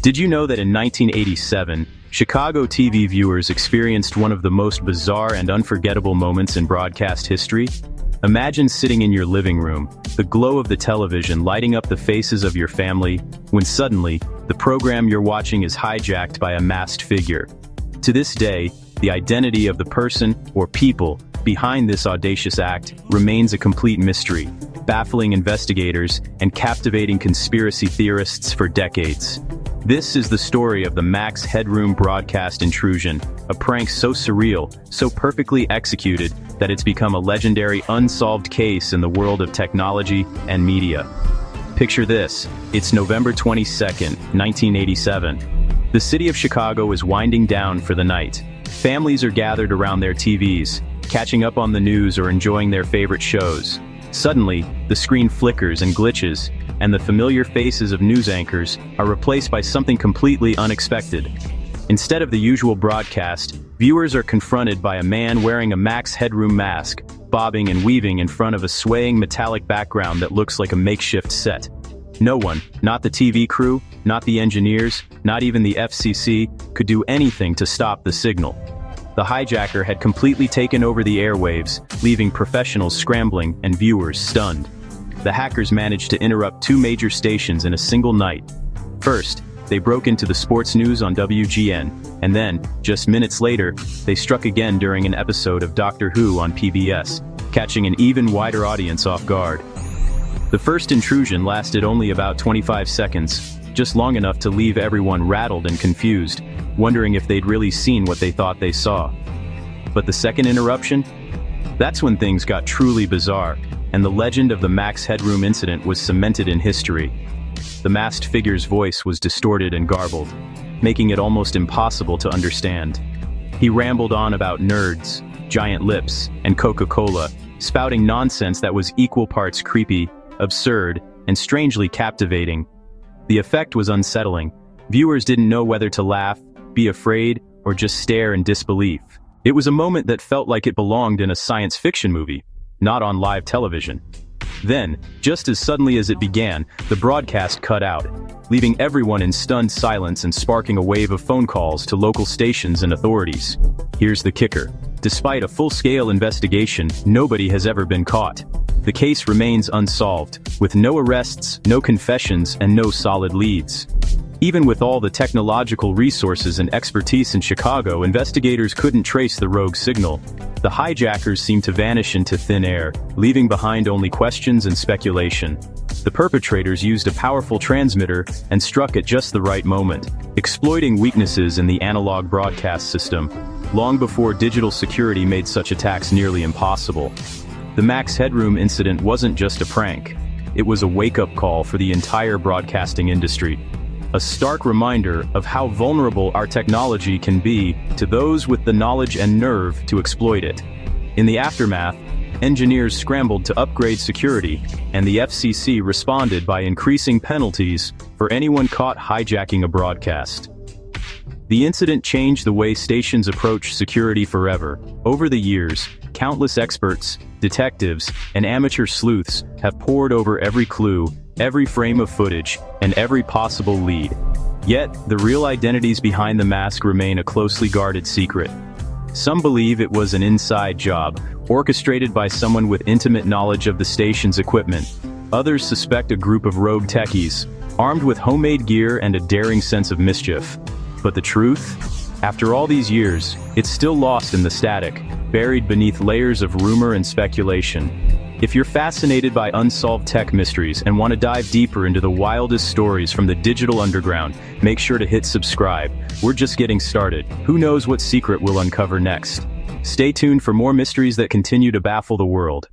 Did you know that in 1987, Chicago TV viewers experienced one of the most bizarre and unforgettable moments in broadcast history? Imagine sitting in your living room, the glow of the television lighting up the faces of your family, when suddenly, the program you're watching is hijacked by a masked figure. To this day, the identity of the person, or people, behind this audacious act remains a complete mystery, baffling investigators and captivating conspiracy theorists for decades. This is the story of the Max Headroom broadcast intrusion, a prank so surreal, so perfectly executed, that it's become a legendary unsolved case in the world of technology and media. Picture this, it's November 22nd, 1987. The city of Chicago is winding down for the night. Families are gathered around their TVs, catching up on the news or enjoying their favorite shows. Suddenly, the screen flickers and glitches, and the familiar faces of news anchors are replaced by something completely unexpected. Instead of the usual broadcast, viewers are confronted by a man wearing a Max Headroom mask, bobbing and weaving in front of a swaying metallic background that looks like a makeshift set. No one, not the TV crew, not the engineers, not even the FCC, could do anything to stop the signal. The hijacker had completely taken over the airwaves, leaving professionals scrambling and viewers stunned. The hackers managed to interrupt two major stations in a single night. First, they broke into the sports news on WGN, and then, just minutes later, they struck again during an episode of Doctor Who on PBS, catching an even wider audience off guard. The first intrusion lasted only about 25 seconds, just long enough to leave everyone rattled and confused, wondering if they'd really seen what they thought they saw. But the second interruption? That's when things got truly bizarre, and the legend of the Max Headroom incident was cemented in history. The masked figure's voice was distorted and garbled, making it almost impossible to understand. He rambled on about nerds, giant lips, and Coca-Cola, spouting nonsense that was equal parts creepy, absurd, and strangely captivating. The effect was unsettling. Viewers didn't know whether to laugh, be afraid, or just stare in disbelief. It was a moment that felt like it belonged in a science fiction movie, not on live television. Then, just as suddenly as it began, the broadcast cut out, leaving everyone in stunned silence and sparking a wave of phone calls to local stations and authorities. Here's the kicker. Despite a full-scale investigation, nobody has ever been caught. The case remains unsolved, with no arrests, no confessions, and no solid leads. Even with all the technological resources and expertise in Chicago, investigators couldn't trace the rogue signal. The hijackers seemed to vanish into thin air, leaving behind only questions and speculation. The perpetrators used a powerful transmitter and struck at just the right moment, exploiting weaknesses in the analog broadcast system, long before digital security made such attacks nearly impossible. The Max Headroom incident wasn't just a prank. It was a wake-up call for the entire broadcasting industry. A stark reminder of how vulnerable our technology can be to those with the knowledge and nerve to exploit it. In the aftermath, engineers scrambled to upgrade security, and the FCC responded by increasing penalties for anyone caught hijacking a broadcast. The incident changed the way stations approach security forever. Over the years, countless experts, detectives, and amateur sleuths have pored over every clue, every frame of footage, and every possible lead. Yet, the real identities behind the mask remain a closely guarded secret. Some believe it was an inside job, orchestrated by someone with intimate knowledge of the station's equipment. Others suspect a group of rogue techies, armed with homemade gear and a daring sense of mischief. But the truth? After all these years, it's still lost in the static, buried beneath layers of rumor and speculation. If you're fascinated by unsolved tech mysteries and want to dive deeper into the wildest stories from the digital underground, make sure to hit subscribe. We're just getting started. Who knows what secret we'll uncover next? Stay tuned for more mysteries that continue to baffle the world.